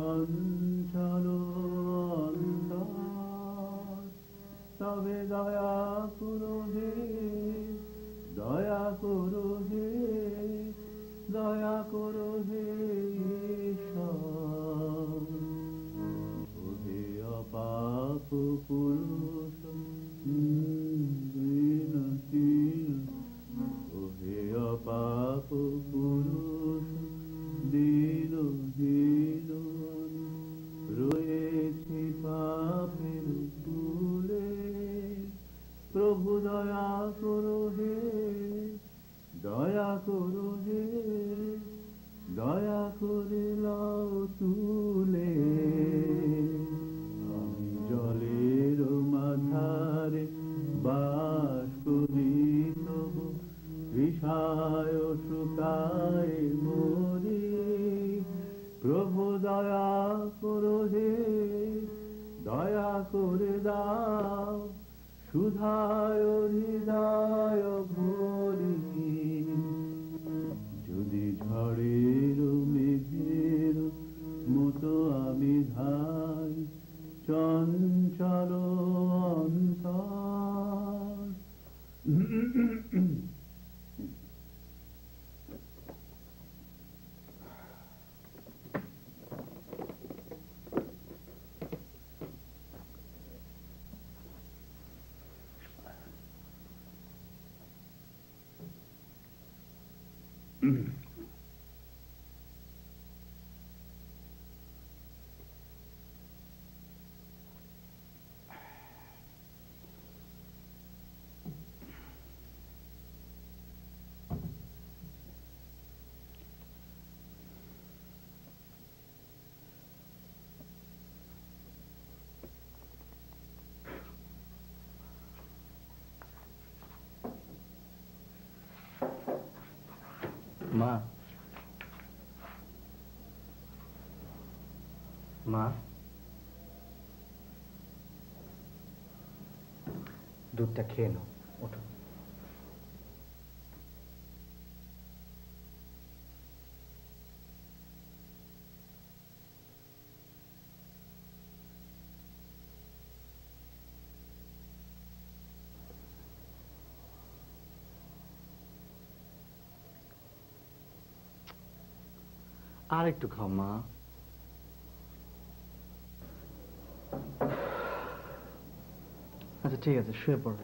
চঞ্চল অন্তর তবে দয়া করো হে, দয়া করো হে, দয়া করো হে ঈশ্বর। ওহে অপাপ পুরুষ দীনশীল, ওহে অপাপ পুরুষ দীনহীন, রয়েছি পাপের কূলে, প্রভু দয়া করো হে, দয়া করো হে, দয়া করে লও তুলে। আমি জলের মাঝারে বাস করি তবু তৃষায় শুকায় মরি, প্রভু দয়া করো হে, দয়া করে দাও সুধায় হৃদয় ভরি। যদি ঝড়ের মেঘের মতো আমি ধাই চঞ্চল অন্তর। মা, মা, দুধটা খেয়ে নাও, ওঠো। আর একটু খাও মা। আচ্ছা ঠিক আছে, শুয়ে পড়ো।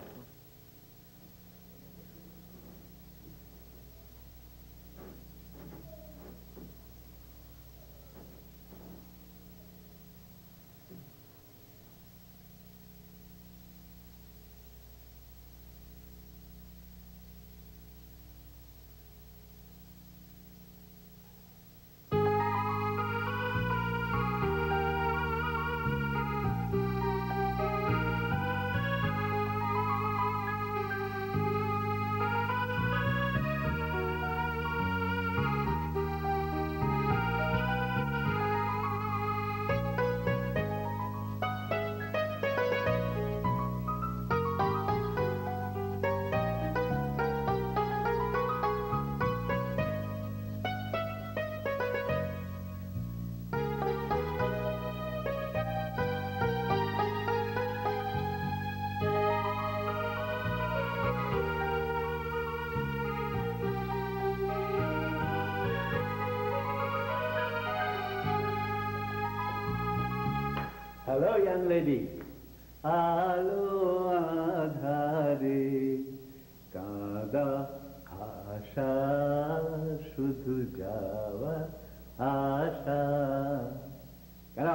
হ্যালো ইয়াং লেডি, আলো আধারে কাঁদা আশা, শুধু যাওয়া আশা। কেন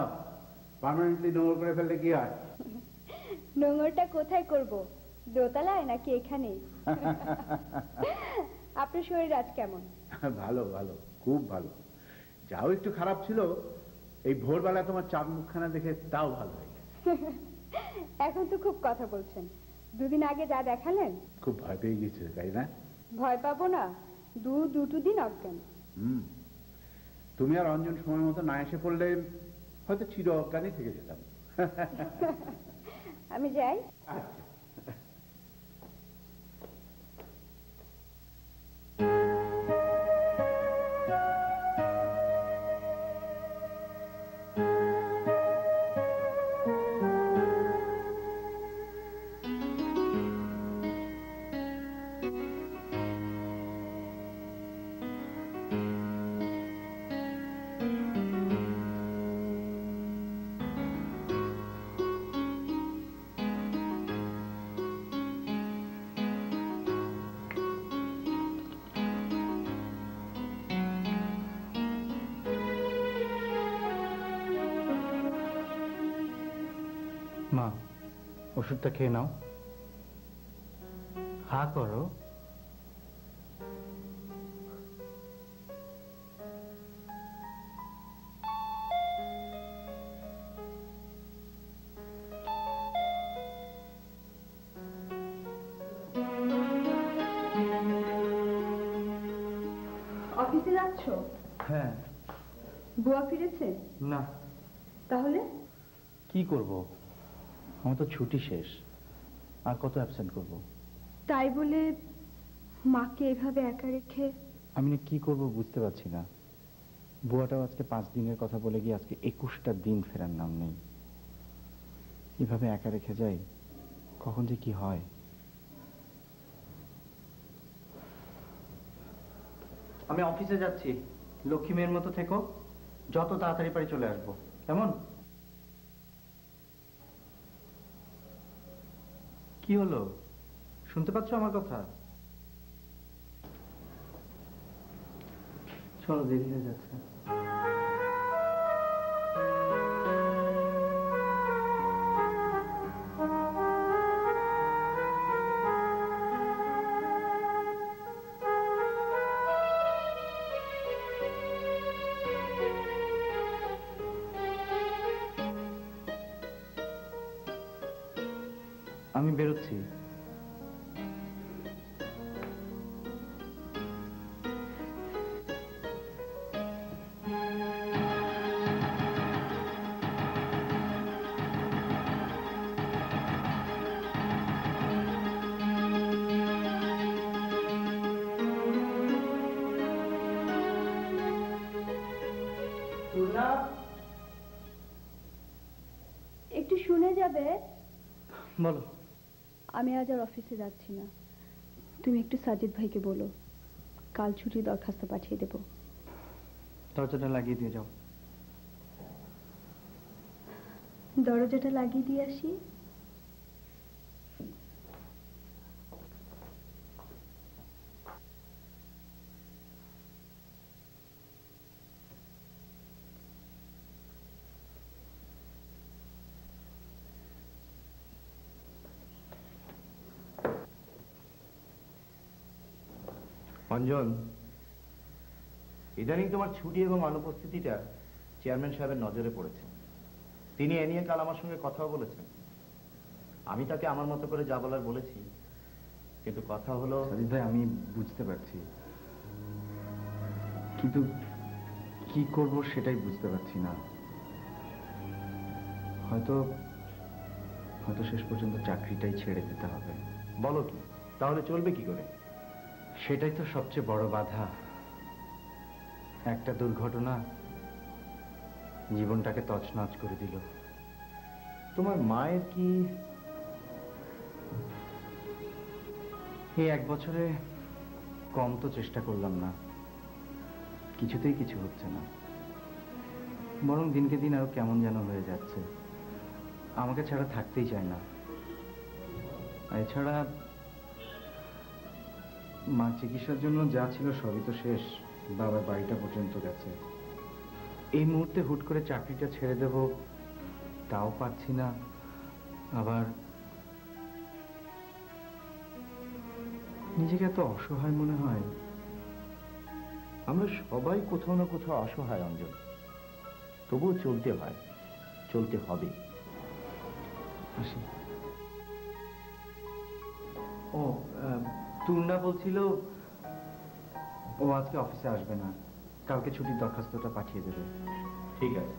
পার্মানেন্টলি নোংর করে ফেললে কি হয়? নোংরটা কোথায় করব, দোতলায় নাকি এখানে? আপনার শরীর আজ কেমন? ভালো ভালো, খুব ভালো। যাও একটু খারাপ ছিল, এই ভোরবেলা তোমার চাঁদ মুখখানা দেখে তাও ভালো হয়ে গেছে। এখন তো খুব কথা বলছেন, দুদিন আগে যা দেখালেন। খুব ভয় পেয়ে গেছে তাই না? ভয় পাবো না, দুটো দিন অজ্ঞান। তুমি আর অঞ্জন সময় মতো না এসে পড়লে হয়তো চির অজ্ঞানই থেকে যেতাম। আমি যাই। আচ্ছা। মা, ওষুধটা খেয়ে নাও। হা করো। অফিসে যাচ্ছ? হ্যাঁ। বুয়া ফিরেছে? না। তাহলে কি করব, আমার তো ছুটি শেষ, আর কত অ্যাবসেন্ট করব? তাই বলে মাকে এভাবে একা রেখে? আমি না কি করব বুঝতে পারছি না। বুয়াটাও আজকে 5 দিনের কথা বলে গিয়ে আজকে 21টা দিন ফেরার নাম নেই। এভাবে একা রেখে যাই, কখন যে কি হয়। আমি অফিসে যাচ্ছি, লক্ষ্মী মেয়ের মতো থেকো, যত তাড়াতাড়ি পারি চলে আসবো, কেমন? কি হলো, শুনতে পাচ্ছ আমার কথা? চলো, দেরি হয়ে যাচ্ছে। আমি বেরোচ্ছি। একটু শুনে যাবে? বলো। আমি আজ আর অফিসে যাচ্ছি না। তুমি একটু সাজিদ ভাইকে বলো, কাল ছুটির দরখাস্ত পাঠিয়ে দেব। দরজাটা লাগিয়ে দিয়ে যাও। দরজাটা লাগিয়ে দিয়ে আসি। অঞ্জন, ইদানিং তোমার ছুটি এবং অনুপস্থিতিটা চেয়ারম্যান সাহেবের নজরে পড়েছে। তিনি এ নিয়ে কাল আমার সঙ্গে কথাও বলেছেন। আমি তাকে আমার মতো করে যা বলার বলেছি, কিন্তু কথা হলো। সাজিদ ভাই, আমি বুঝতে পারছি, কিন্তু কি করব সেটাই বুঝতে পারছি না। হয়তো হয়তো শেষ পর্যন্ত চাকরিটাই ছেড়ে দিতে হবে। বলো কি, তাহলে চলবে কি করে? সেটাই তো সবচেয়ে বড় বাধা। একটা দুর্ঘটনা জীবনটাকে তছনছ করে দিল। তোমার মায়ের কি? এই 1 বছরে কম তো চেষ্টা করলাম না, কিছুতেই কিছু হচ্ছে না। বরং দিনকে দিন আরো কেমন যেন হয়ে যাচ্ছে। আমাকে ছাড়া থাকতেই চায় না। এছাড়া মা চিকিৎসার জন্য যা ছিল সবই তো শেষ। বাবার বাড়িটা পর্যন্ত গেছে। এই মুহূর্তে হুট করে চাকরিটা ছেড়ে দেব, তাও পারছি না। আবার নিজেকে এত অসহায় মনে হয়। আমরা সবাই কোথাও না কোথাও অসহায় অঞ্জন, তবুও চলতে হয়, চলতে হবে। আসি। ও, তুর্না বলছিল ও আজকে অফিসে আসবে না, কালকে ছুটির দরখাস্তটা পাঠিয়ে দেবে। ঠিক আছে।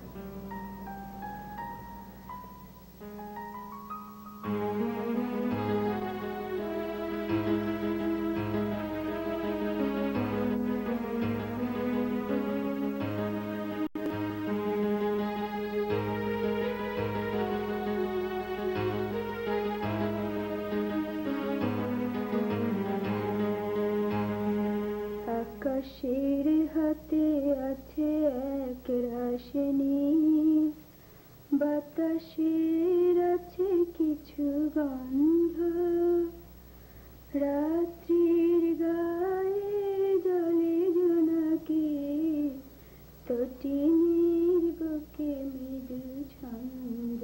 আকাশের হাতে আছে এক রাশনি, বাতাসের আছে কিছু গন্ধ, রাত্রির গায়ে জলে জোনাকি, তটিনীর বুকে মৃদু ছন্দ।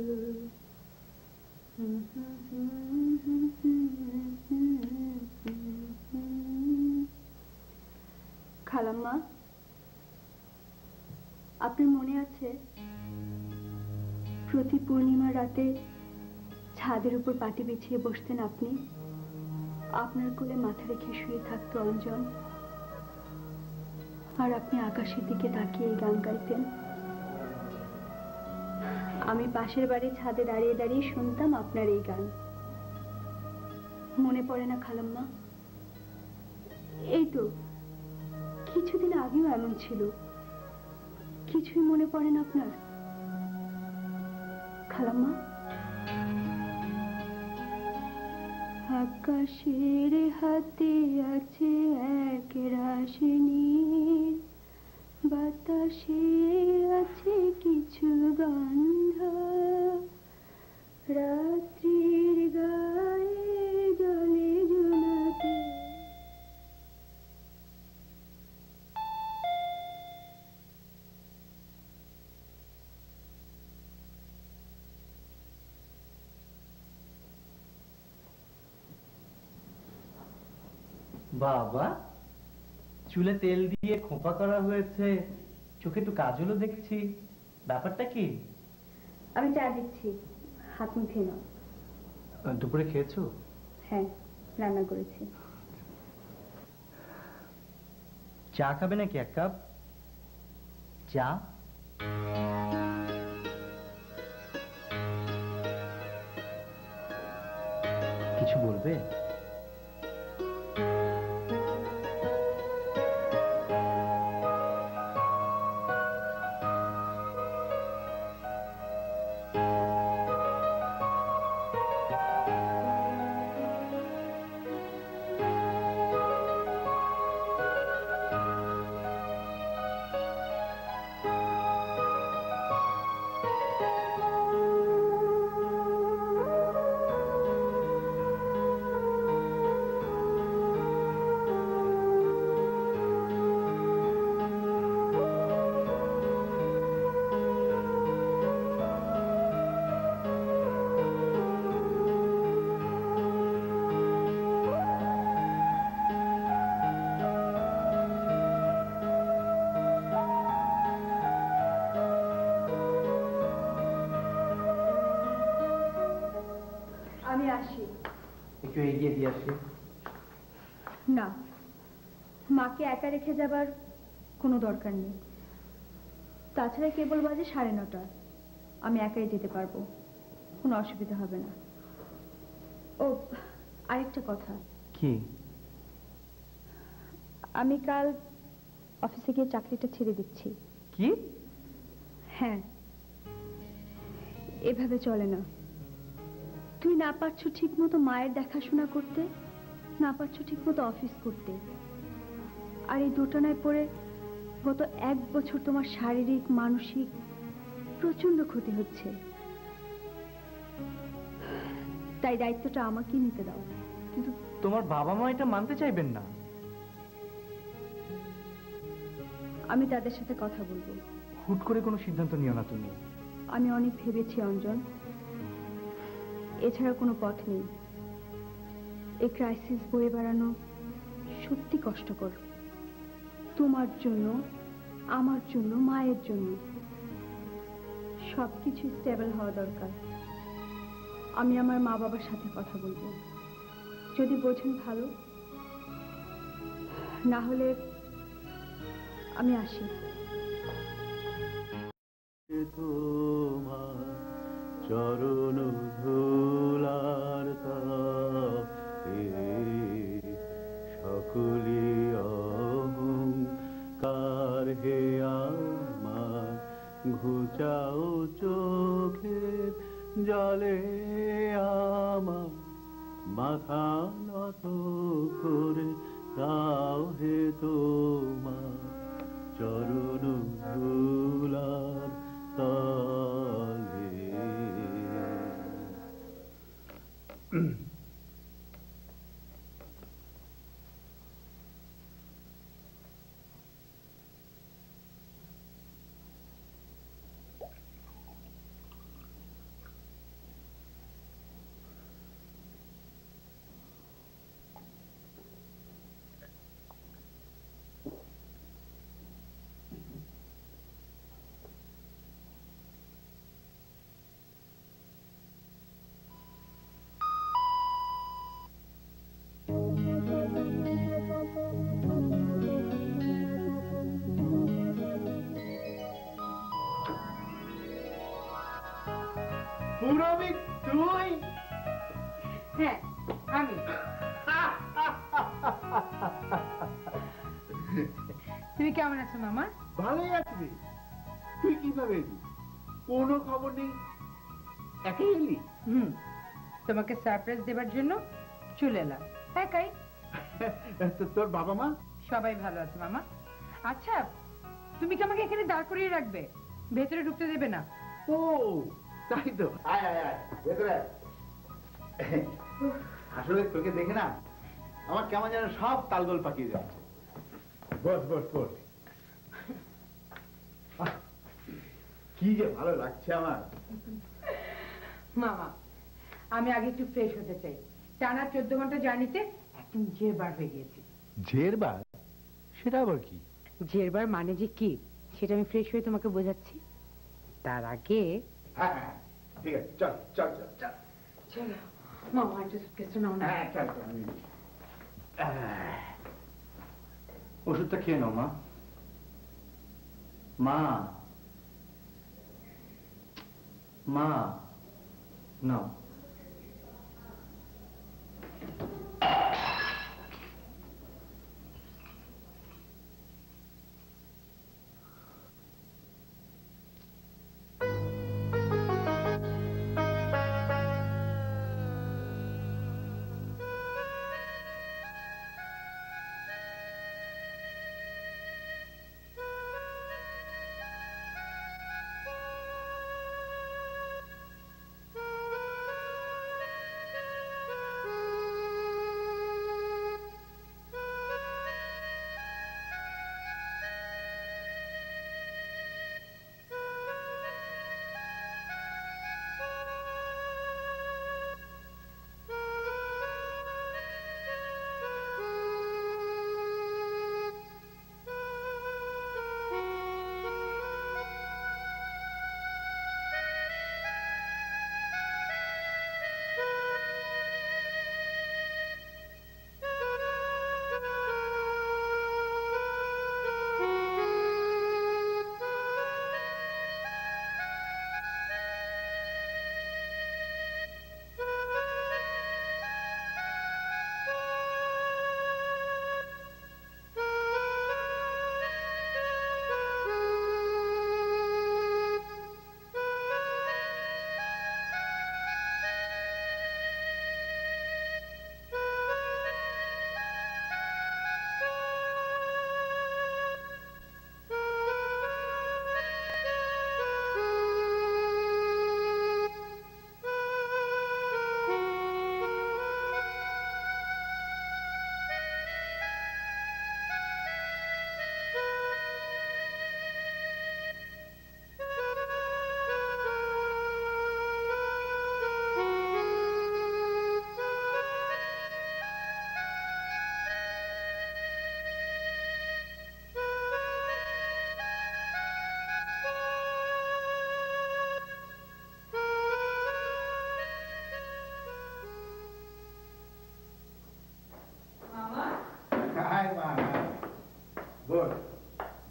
আপনার মনে আছে প্রতি পূর্ণিমা রাতে ছাদের উপর পাটি বিছিয়ে বসতেন আপনি, আপনার কোলে মাথা রেখে শুয়ে থাকতো অঞ্জন, আর আপনি আকাশের দিকে তাকিয়ে গান গাইতেন। আমি পাশের বাড়ির ছাদে দাঁড়িয়ে দাঁড়িয়ে শুনতাম আপনার এই গান। মনে পড়ে না খালাম্মা? এই তো কিছুদিন আগেও এমন ছিল। কিছুই মনে পড়ে না আপনার খালাম্মা? আকাশের হাতে আছে এক রাশি নীল, বাতাসে আছে কিছু গন্ধ, রাত্রির গায়ে জলে জোনাকে। বাবা, চুলে তেল দিয়ে খোঁপা করা হয়েছে, চোখে একটু কাজলও দেখছি, ব্যাপারটা কি? আমি চা দিচ্ছি, হাত মুখে নাও। দুপুরে খেয়েছো? হ্যাঁ, রান্না করেছি। চা খাবে নাকি এক কাপ চা? কিছু বলবে? আমি আসি। একটু এগিয়ে দিয়ে আসি। না, মাকে একা রেখে যাবার কোনো দরকার নেই। তাছাড়া কেবল বাজে 9:30। আমি একাই যেতে পারবো, কোনো অসুবিধা হবে না। ও, আরেকটা কথা। কি? আমি কাল অফিসে গিয়ে চাকরিটা ছেড়ে দিচ্ছি। কি? হ্যাঁ, এভাবে চলে না। তুই না পারছো ঠিক মতো মায়ের দেখাশোনা করতে, না পারছো ঠিক মতো অফিস করতে, আর এই দোটানায় পড়ে গত 1 বছর তোমার শারীরিক মানসিক প্রচন্ড ক্ষতি হচ্ছে। তাই দায়িত্বটা আমাকেই নিতে দাও। কিন্তু তোমার বাবা মা এটা মানতে চাইবেন না। আমি তাদের সাথে কথা বলবো। হুট করে কোনো সিদ্ধান্ত নিও না তুমি। আমি অনেক ভেবেছি অঞ্জন, এছাড়া কোনো পথ নেই। এই ক্রাইসিস বয়ে বেড়ানো সত্যি কষ্টকর, তোমার জন্য, আমার জন্য, মায়ের জন্য। সবকিছু স্টেবল হওয়া দরকার। আমি আমার মা বাবার সাথে কথা বলবো, যদি বোঝেন ভালো, না হলে আমি আসি। তোমার চরণ ধুলার তাপে সকলি অহংকার হে আমার ঘুচাও চোখের জলে আমার মাথা নত করে দাও হে তোমার চরণ ধুলার তলে। পুরবি তুই? হ্যাঁ আমি। তুমি কেমন আছো মামা? ভালোই আছি। তুই কিভাবে এলি? কোনো খবর নেই, একাই এলি? তোমাকে সারপ্রাইজ দেবার জন্য চলে এলাম একাই। তোর বাবা মা? সবাই ভালো আছে মামা। আচ্ছা তুমি কি আমাকে এখানে দাঁড় করিয়ে রাখবে? ভেতরে ঢুকতে দেবে না? ও তাই তো, আয় আয় আয় ভেতরে আয়। আসলে তোকে দেখে না আমার কেমন যেন সব তালগোল পাকিয়ে যাচ্ছে। বস বস বস। কি যে ভালো লাগছে আমার। মামা আমি আগে একটু ফ্রেশ হতে চাই। টানা 14 ঘন্টা জার্নিতে একদম জেরবার হয়ে গিয়েছি। জেরবার? সেটা আবার কি? জেরবার মানে যে কি সেটা আমি ফ্রেশ হয়ে তোমাকে বোঝাচ্ছি। তার আগে হ্যাঁ হ্যাঁ ঠিক আছে, চল চল চল চল। চলো মামা একটু সুটকেসটা নাও না। হ্যাঁ চল চল। ওষুধটা খেয়ে নাও মা। মা মা নাও।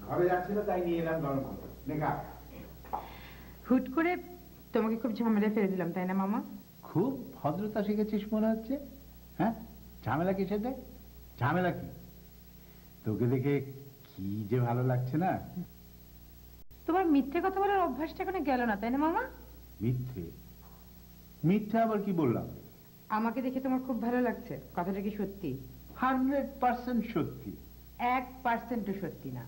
ঘরে যাচ্ছিল তাই নিয়ে এলাম গরম করে। দেখা হুট করে তোমাকে খুব ঝামেলা ফেলে দিলাম তাই না মামা? খুব ভদ্রতা শিখেছিস মনে হচ্ছে। হ্যাঁ ঝামেলা কিসের রে? ঝামেলা কি? তোকে দেখে কি যে ভালো লাগছে না। তোমার মিথ্যে কথা বলার অভ্যাসটা এখনো গেল না তাই না মামা? মিথ্যে? মিথ্যে আবার কি বললাম? আমাকে দেখে তোমার খুব ভালো লাগছে, কথাটা কি সত্যি? 100% সত্যি। 1%ও সত্যি না।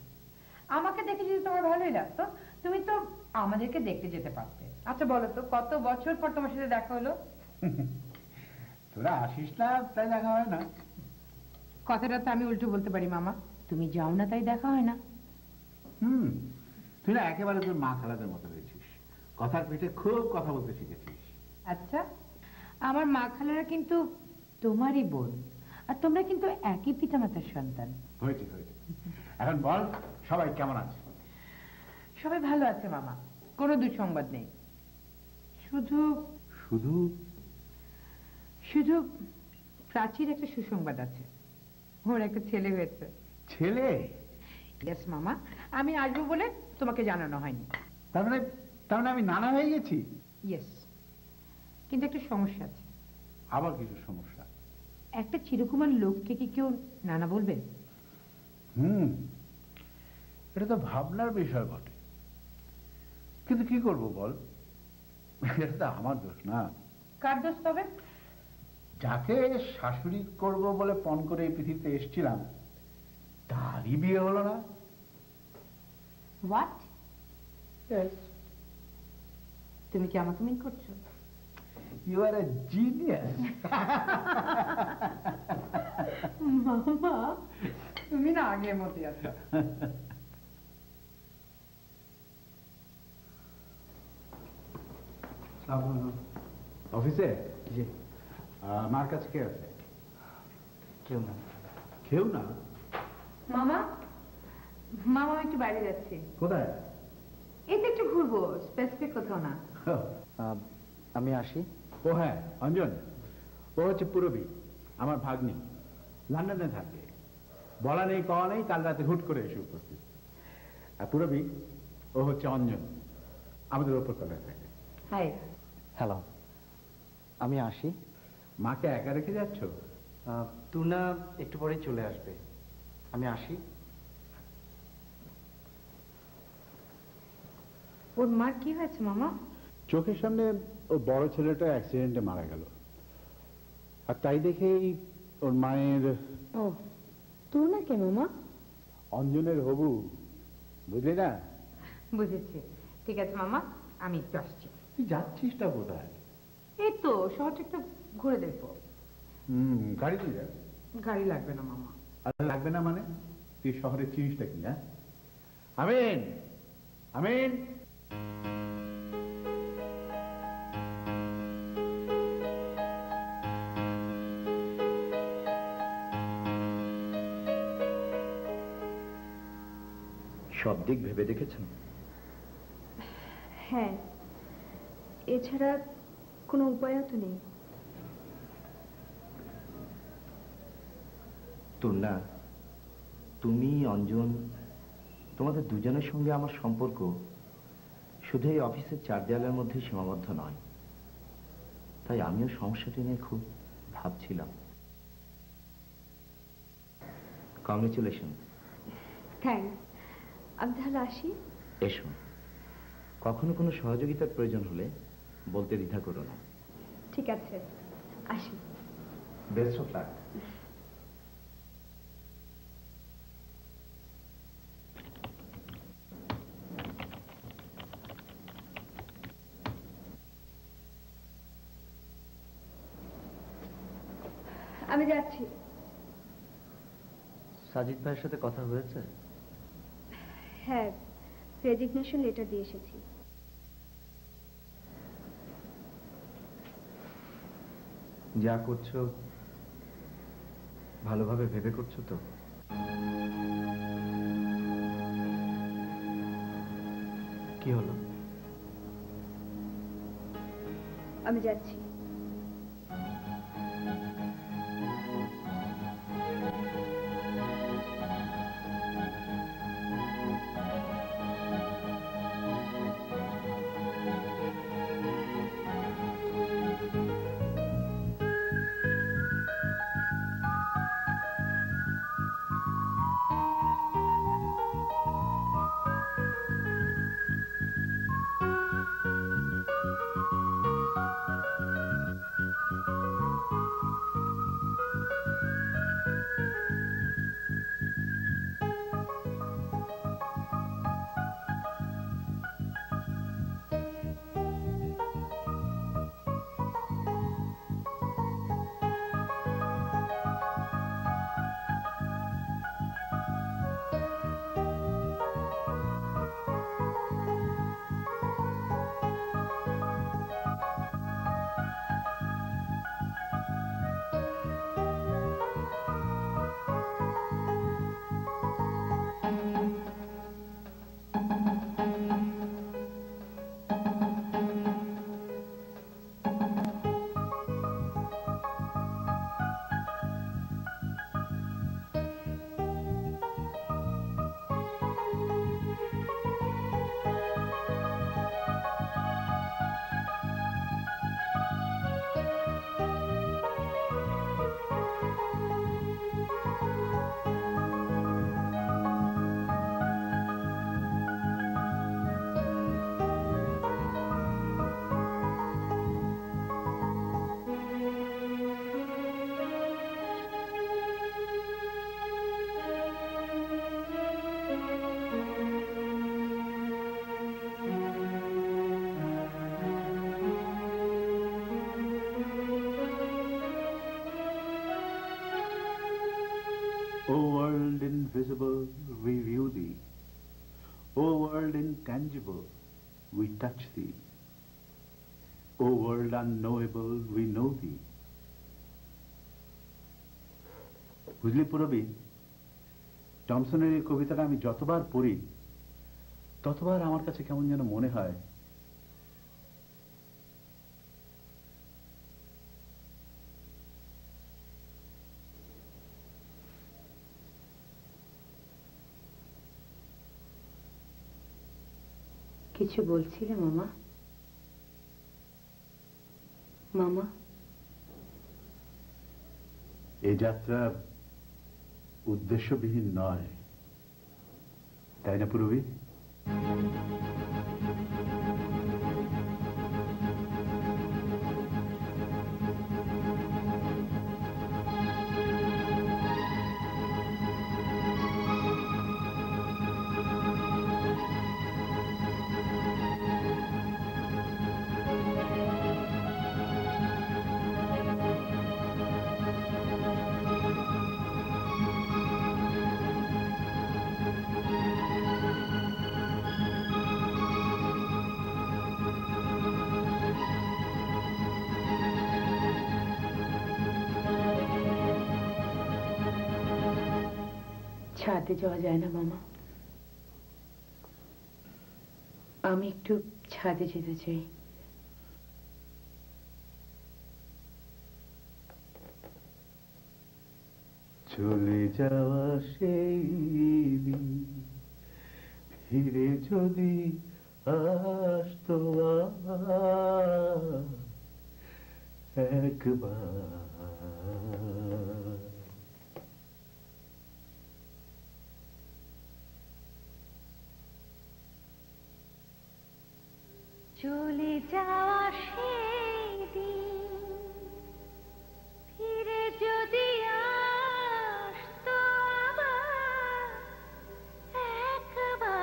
আমাকে দেখে যদি তোমার ভালোই লাগতো তুমি তো আমাদেরকে দেখতে যেতে পারতে। আচ্ছা বলো তো কত বছর পর তোমার সাথে দেখা হলো? তোরা আসিস না তাই দেখা হয় না। কথাটা তো আমি উল্টো বলতে পারি মামা, তুমি যাও না তাই দেখা হয় না। তুই না একেবারে তোর মা খালাদের মতো হয়েছিস, কথার পিঠে খুব কথা বলতে শিখেছিস। আচ্ছা আমার মা খালারা কিন্তু তোমারই বোন, আর তোমরা কিন্তু একই পিতামাতার সন্তান। হয়েছে হয়েছে। এখন বল সবাই কেমন আছে? সবাই ভালো আছে মামা, কোনো দুঃসংবাদ নেই। শুধু শুধু শুধু প্রাচীর একটা সুসংবাদ আছে, ওর একটা ছেলে হয়েছে। ছেলে? ইয়েস মামা, আমি আসবো বলে তোমাকে জানানো হয়নি। তার মানে আমি নানা হয়ে গেছি? ইয়েস। কিন্তু একটা সমস্যা আছে। আবার কিছু সমস্যা? একটা চিরকুমার লোককে কি কেউ নানা বলবে? হুম, এটা তো ভাবনার বিষয় বটে, কিন্তু কি করব বল, এটা তো আমার দোষ না। কার দোষ তবে? যাকে শাশুড়ি করব বলে পণ করে এই পৃথিবীতে এসেছিলাম, তারই বিয়ে হলো না। হোয়াট? তুমি কি আমাকে মিন করছো? You are a genius. মামা, তুমি না আগের মতোই আছো। অফিসে জি। মার কাছে কে আছে? কেউ না। কেউ না? মামা, মামা আমি একটু বাইরে যাচ্ছি। কোথায়? এই তো একটু ঘুরবো, স্পেসিফিক কোথাও না। আমি আসি। ও হ্যাঁ, অঞ্জন, ও হচ্ছে পুরবী, আমার ভাগ্নি, লন্ডনে থাকে। বলা নেই কওয়া নেই, কাল রাতে হুট করে এসে উপস্থিত। আর পুরবী, ও হচ্ছে অঞ্জন, আমাদের ওপর তলায় থাকে। হাই। হ্যালো, আমি আসি। মাকে একা রেখে যাচ্ছ? তুনা একটু পরেই চলে আসবে, আমি আসি। ওর মার কি হয়েছে মামা? চোখের সামনে ও বড় ছেলেটা অ্যাক্সিডেন্টে মারা গেল, আর তাই দেখেই ওর মায়ের। ও, তোর না কে মামা? অঞ্জনের হবু, বুঝলি না? বুঝেছি। ঠিক আছে মামা, আমি একটু আসছি। তুই যাচ্ছিসটা কোথায়? এই তো শহরটা একটু ঘুরে দেখবো। গাড়ি দিয়ে যা। গাড়ি লাগবে না মামা। আর লাগবে না মানে? তুই শহরে চিনিসটা কি? হ্যাঁ, আমিন, আমিন। সব দিক ভেবে দেখেছেন? হ্যাঁ, এছাড়া কোনো উপায়ও তো নেই। তুলনা, তুমি, অঞ্জন, তোমাদের দুজনের সঙ্গে আমার সম্পর্ক শুধু এই অফিসের চার দেয়ালের মধ্যে সীমাবদ্ধ নয়। তাই আমিও সমস্যাটি নিয়ে খুব ভাবছিলাম। কংগ্রেচুলেশন। থ্যাঙ্কস। আমি তাহলে আসি। এসো, কখনো কোনো সহযোগিতার প্রয়োজন হলে বলতে দ্বিধা করো না। ঠিক আছে, আসি। Best of luck. আমি যাচ্ছি। সাজিদ ভাইয়ের সাথে কথা হয়েছে? হ্যাঁ, রেজিগনেশন লেটার দিয়ে এসেছি। যা করছো ভালোভাবে ভেবে করছো তো? কি হলো? আমি যাচ্ছি। invisible, we view thee. O world intangible, we touch thee. O world unknowable, we know thee. বুঝলি পুরবী, টমসনের এই কবিতাটা আমি যতবার পড়ি ততবার আমার কাছে কেমন যেন মনে হয় কিছু বলছিলে মামা? মামা, এই যাত্রা উদ্দেশ্যবিহীন নয়, তাই না পুরবী? ছাদে যাওয়া যায় না মামা? আমি একটু ছাদে যেতে চাই। চলে যাওয়া সেই দিন ফিরে যদি আসতো একবার, চলে যাওয়া সেই দিন ফিরে যদি আসতো আবার একবার,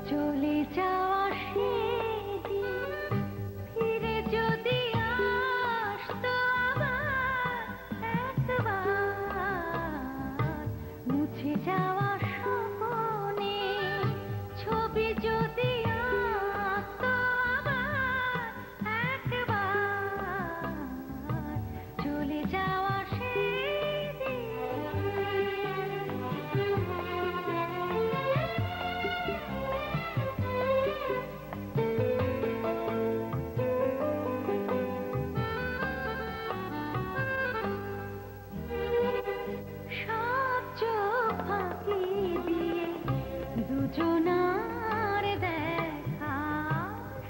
চলে যাওয়া সেই দিন ফিরে যদি আসতো আবার একবার, মুছে যাওয়া স্বপ্নে ছবি যদি আঁকতো আবার একবার, চলে যাওয়া সেই দিন। সব চোখ ফাঁকি দিয়ে দুজনার দেখা,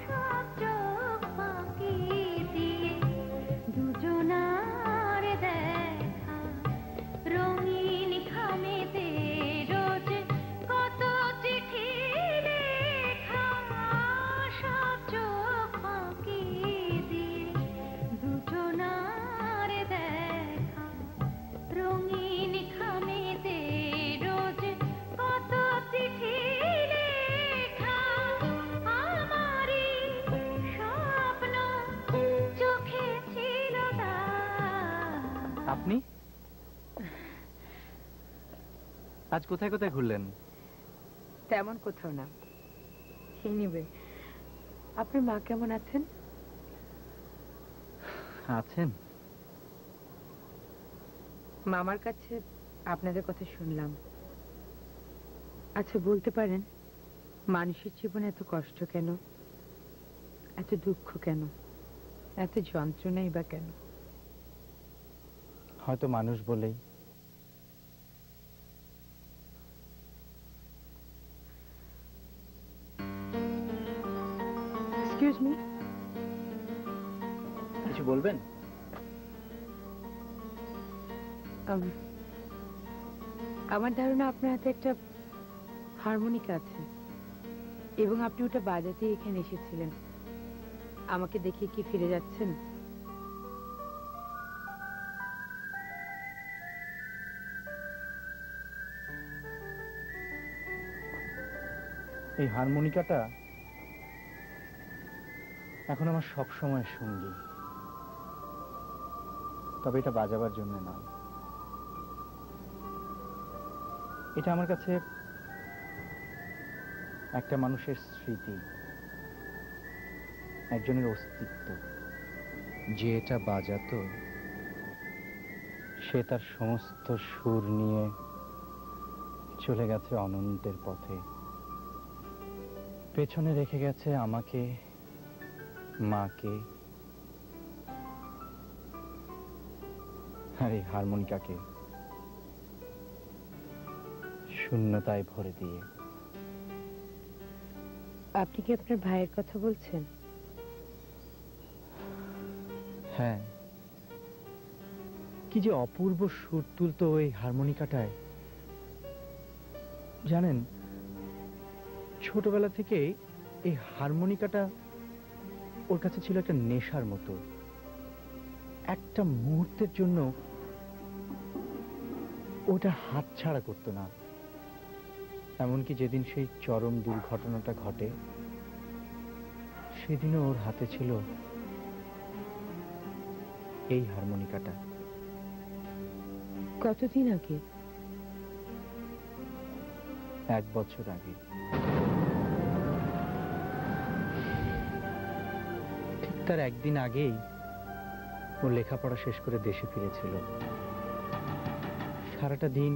সব চোখ ফাঁকি দিয়ে দুজনার দেখা, রঙিন খামেতে রোজ কত চিঠি লেখা, সব চোখ ফাঁকি দিয়ে দুজনার দেখা, রঙিন খামেতে রোজ কত চিঠি লেখা, আমারই স্বপ্ন চোখে ছিল তার। আপনি আজ কোথায় কোথায় ঘুরলেন? তেমন কোথাও না। এনিওয়ে, আপনার মা কেমন আছেন? আছেন? মামার কাছে আপনাদের কথা শুনলাম। আচ্ছা বলতে পারেন, মানুষের জীবনে এত কষ্ট কেন, এত দুঃখ কেন, এত যন্ত্রণাই বা কেন? হয়তো মানুষ বলেই। এক্সকিউজ মি, কিছু বলবেন? আমার ধারণা আপনার হাতে একটা হারমোনিকা আছে এবং আপনি ওটা বাজাতেই এখানে এসেছিলেন। আমাকে দেখে কি ফিরে যাচ্ছেন? এই হারমোনিকাটা এখন আমার সব সময় সঙ্গী। তবে এটা বাজাবার জন্য নয়, এটা আমার কাছে একটা মানুষের স্মৃতি, একজনের অস্তিত্ব। যে এটা বাজাতো সে তার সমস্ত সুর নিয়ে চলে গেছে অনন্তের পথে, পেছনে রেখে গেছে আমাকে, মাকে আর এই হারমোনিকাকে শূন্যতায় ভরে দিয়ে। আপনি কি আপনার ভাইয়ের কথা বলছেন? হ্যাঁ, কি যে অপূর্ব সুর তুলতো ওই হারমোনিকাটায়। জানেন, ছোটবেলা থেকে এই হারমোনিকাটা ওর কাছে ছিল একটা নেশার মতো। একটা মুহূর্তের জন্য ওটা হাতছাড়া করতো না। এমনকি যেদিন সেই চরম দুর্ঘটনাটা ঘটে, সেদিনও ওর হাতে ছিল এই হারমোনিকাটা। কতদিন আগে? 1 বছর আগে। ঠিক তার একদিন আগেই ও লেখাপড়া শেষ করে দেশে ফিরেছিল। সারাটা দিন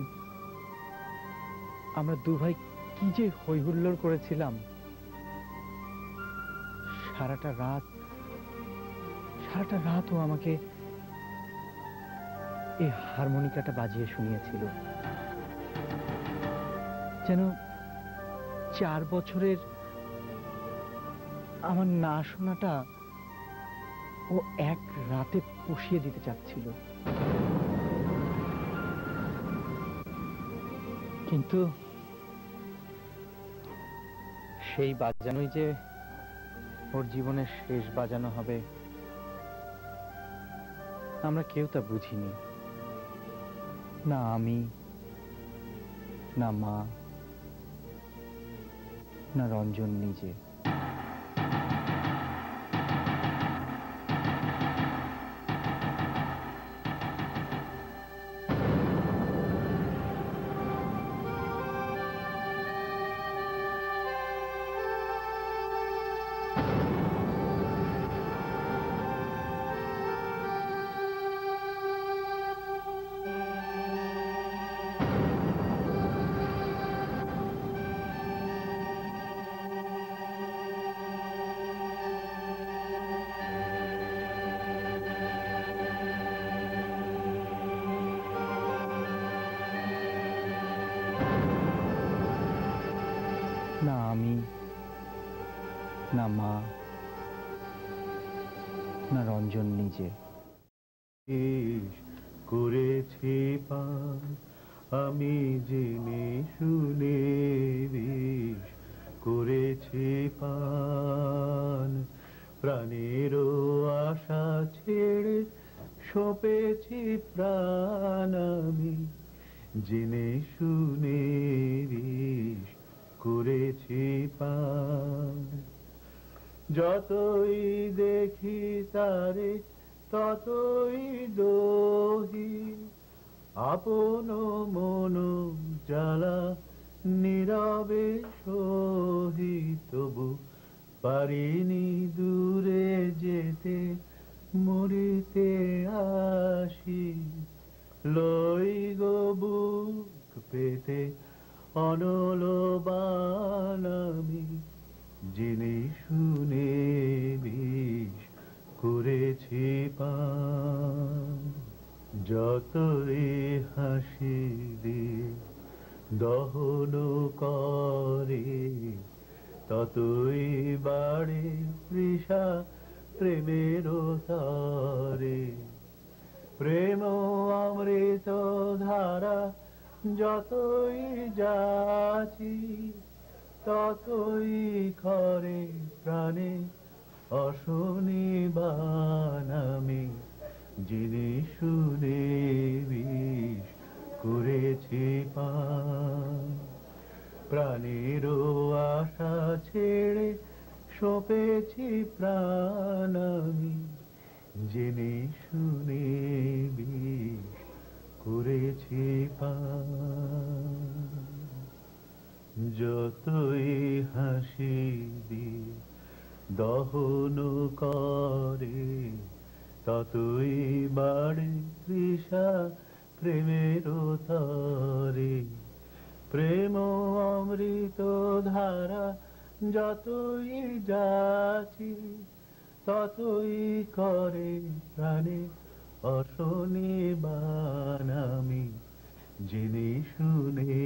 আমরা দু ভাই কি যে হই হুল্লোড় করেছিলাম। সারাটা রাত ও আমাকে এই হারমোনিকাটা বাজিয়ে শুনিয়েছিল। যেন 4 বছরের আমার না শোনাটা ও এক রাতে পুষিয়ে দিতে চাচ্ছিল। কিন্তু সেই বাজানোই যে ওর জীবনের শেষ বাজানো হবে, আমরা কেউ তা বুঝিনি। না আমি, না মা, না রঞ্জন নিজে। না আমি, না মা, না রঞ্জন নিজে। করেছি পান আমি জেনে শুনে, বিষ করেছি পান। প্রাণেরও আশা ছেড়ে সঁপেছি প্রাণ আমি জেনে শুনে, বিষ করেছি পান। যতই দেখি তারে ততই দোহি, আপন মন জ্বালা নীরবে সহি। তবু পারিনি দূরে যেতে, মরিতে আসি লই গো বুক পেতে অনল বান আমি জেনে শুনে, বিষ করেছি পান। যতই হাসি দিয়ে দহন করে, ততই বাড়ে তৃষা প্রেমের তরে। প্রেম অমৃত ধারা যতই যাচি, ততই খরে প্রাণে অশনিবান আমি জেনে শুনে, বিষ করেছি পান। প্রাণেরও আশা ছেড়ে সঁপেছি প্রাণ করেছি পান, যতই হাসি দিয়ে দহন করে ততই বাড়ে তৃষা প্রেমের তরে। প্রেম অমৃত ধারা যতই যাচি ততই করে প্রাণে অসনিবান। আমি জেনে শুনে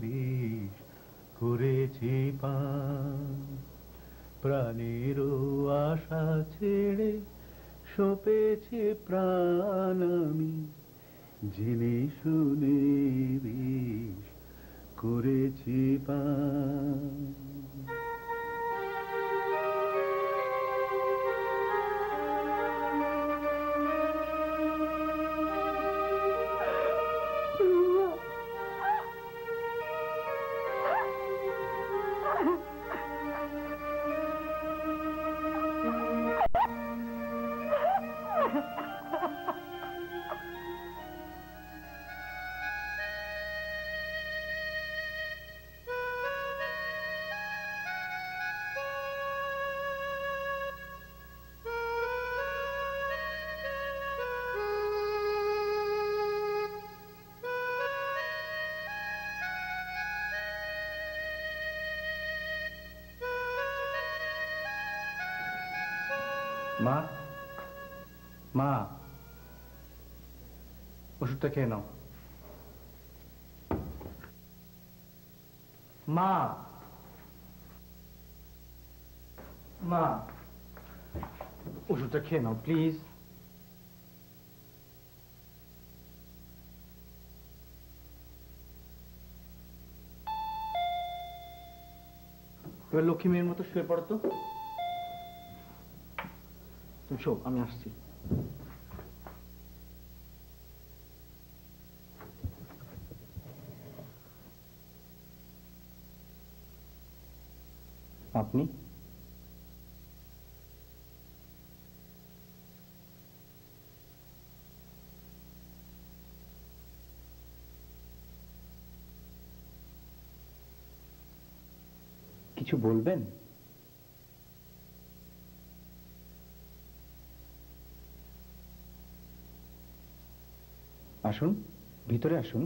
বিষ করেছি পান, প্রাণেরও আশা ছেড়ে সপেছে প্রাণ। আমি জেনে শুনে বিষ করেছি পান। মা, মা, ওষুধটা খেয়ে নাও। মা, মা, ওষুধটা খেয়ে নাও প্লিজ। এবার লক্ষ্মী মেয়ের মতো শুয়ে পড়ো তো। তুমি শো, আমি আসছি। আপনি? কিছু বলবেন? আসুন, ভিতরে আসুন।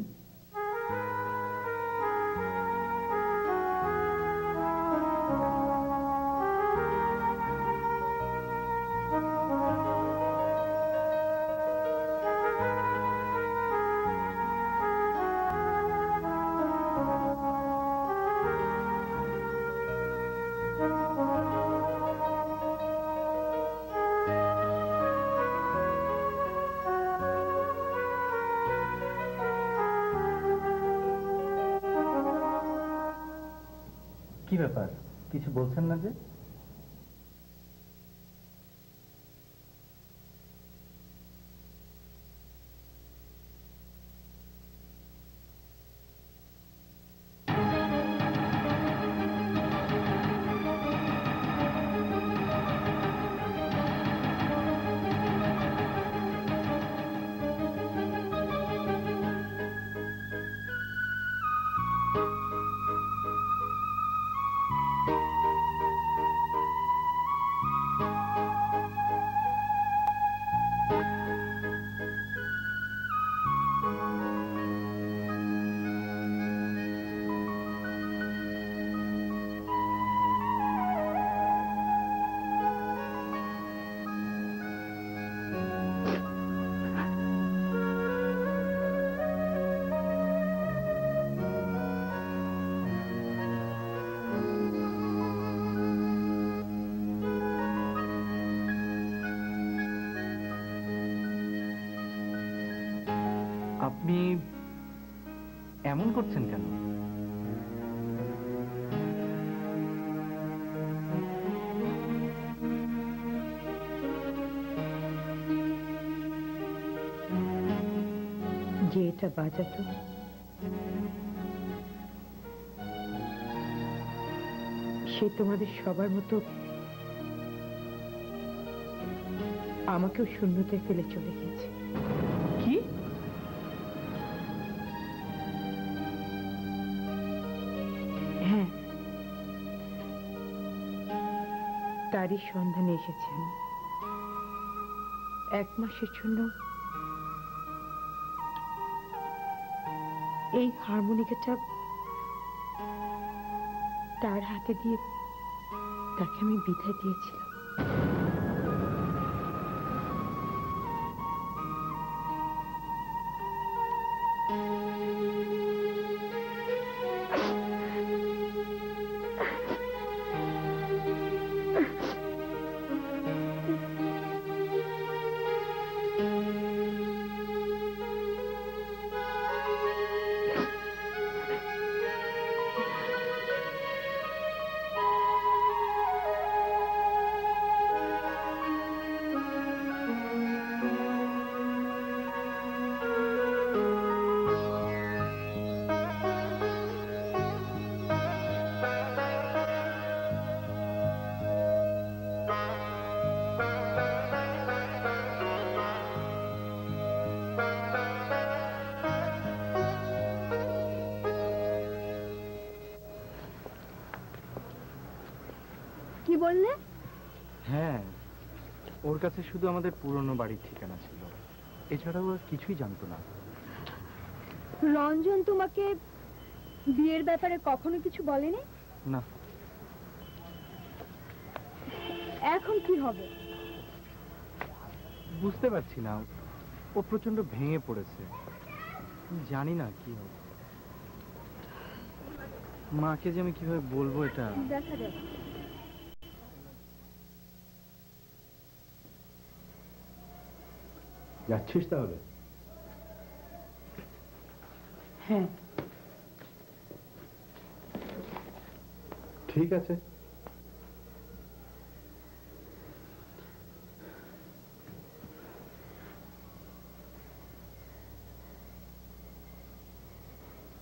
কি ব্যাপার, কিছু বলছেন না যে? আপনি এমন করছেন কেন? যে এটা বাজাতো সে তোমাদের সবার মতো আমাকেও শূন্যতায় ফেলে চলে গেছে। কি? তারই সন্ধানে এসেছেন। 1 মাসের জন্য এই হারমোনিকাটা তার হাতে দিয়ে তাকে আমি বিদায় দিয়েছিলাম। কি বললে? হ্যাঁ, ওর কাছে শুধু আমাদের পুরনো বাড়ির ঠিকানা ছিল, এছাড়াও আর কিছুই জানতো না। রঞ্জন তোমাকে বিয়ের ব্যাপারে কখনো কিছু বলেনি? না। এখন কি হবে? বুঝতে পারছি না, ও প্রচন্ড ভেঙে পড়েছে, জানি না কি হবে। মাকে যে আমি কিভাবে বলবো এটা। দেখা যাবে। যাচ্ছিস তাহলে? হ্যাঁ। ঠিক আছে,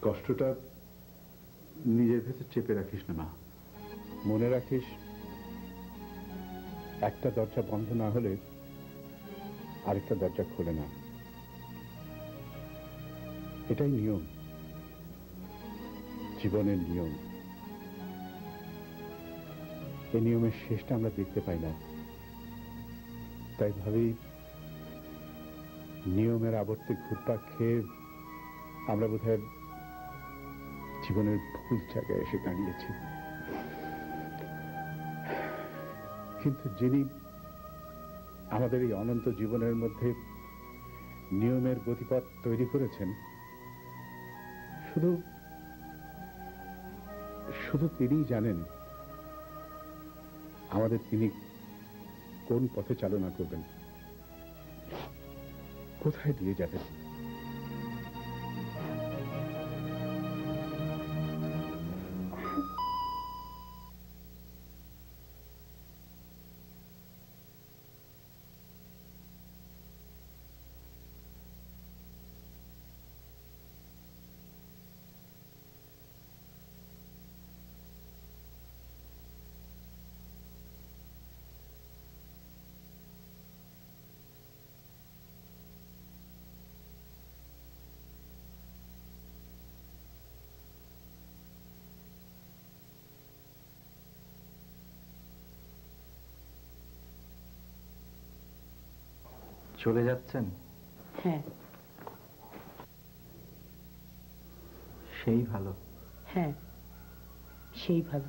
কষ্টটা নিজের ভেতর চেপে রাখিস না মা। মনে রাখিস, একটা দরজা বন্ধ না হলে আরেকটা দরজা খোলে না। এটাই নিয়ম, জীবনের নিয়ম। এই নিয়মের শেষটা আমরা দেখতে পাই না, তাই ভাবি নিয়মের আবর্তে ঘুরপাক খেয়ে আমরা বোধহয় জীবনের ভুল জায়গায় এসে দাঁড়িয়েছি। কিন্তু যিনি আমাদের এই অনন্ত জীবনের মধ্যে নিয়মের গতিপথ তৈরি করেছেন, শুধু শুধু তিনিই জানেন আমাদের তিনি কোন পথে চালনা করবেন, কোথায় দিয়ে যাবেন। চলে যাচ্ছেন? হ্যাঁ। সেই ভালো। হ্যাঁ, সেই ভালো।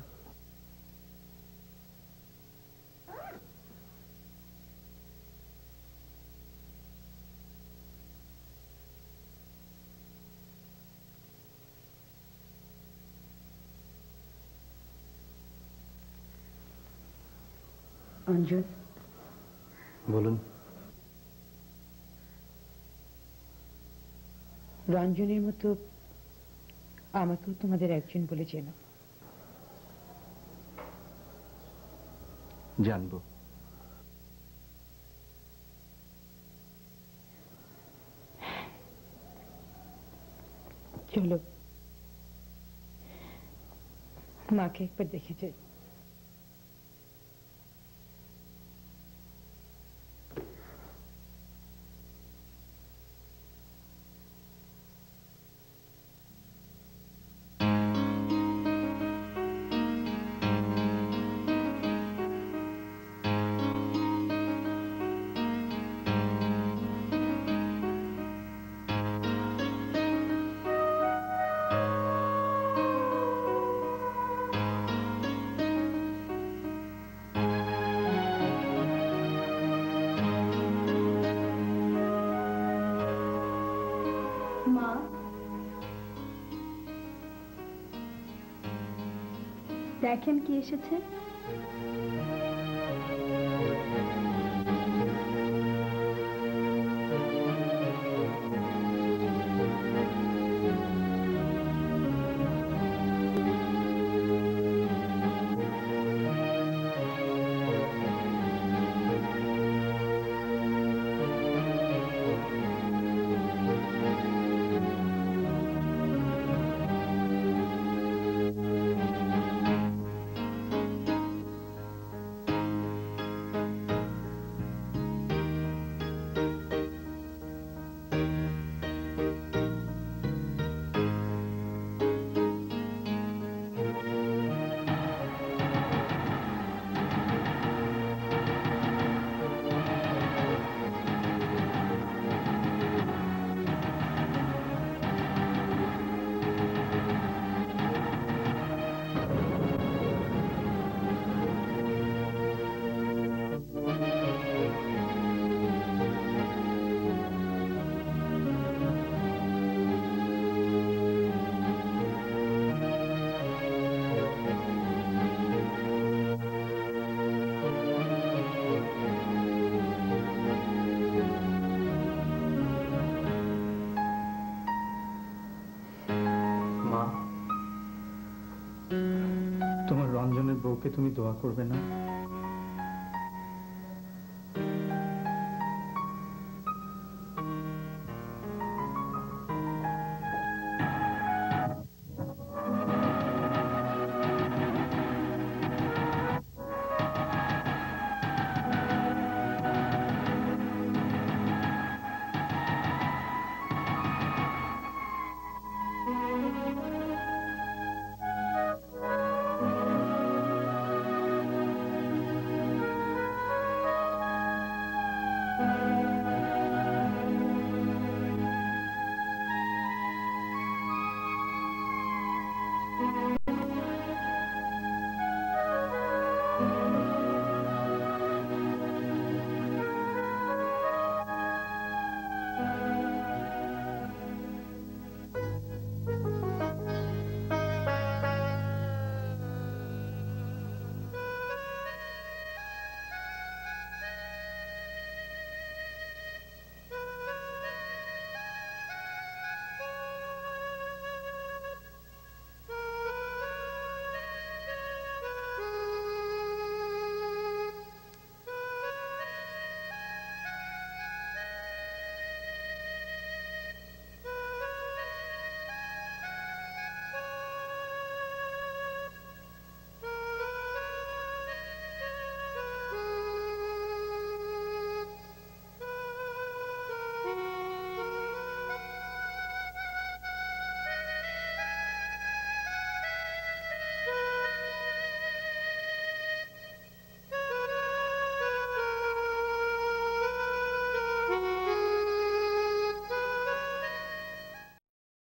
অঞ্জন, বলুন। রঞ্জনের মতো আমাকেও তোমাদের একজন বলে চেনো। জানবো। চলো মাকে একবার দেখে যাই। মা, দেখেন কি এসেছে। মা, তোমার রঞ্জনের বউকে তুমি দোয়া করবে না?